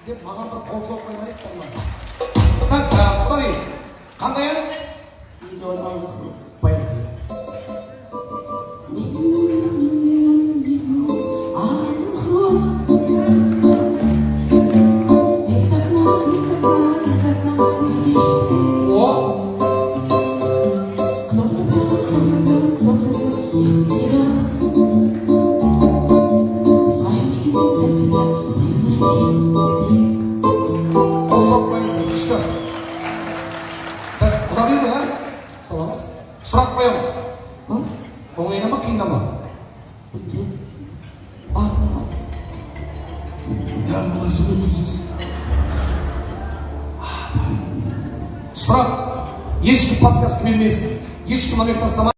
деп маған бір қол соғып қоймайсыздар ма? Так, құдай, қандай ән? Сұрақ қоямын. Оңайна ма, қиында ма? Сұрақ, ешкім подсказка бермесін, ешкім намек тастамайды.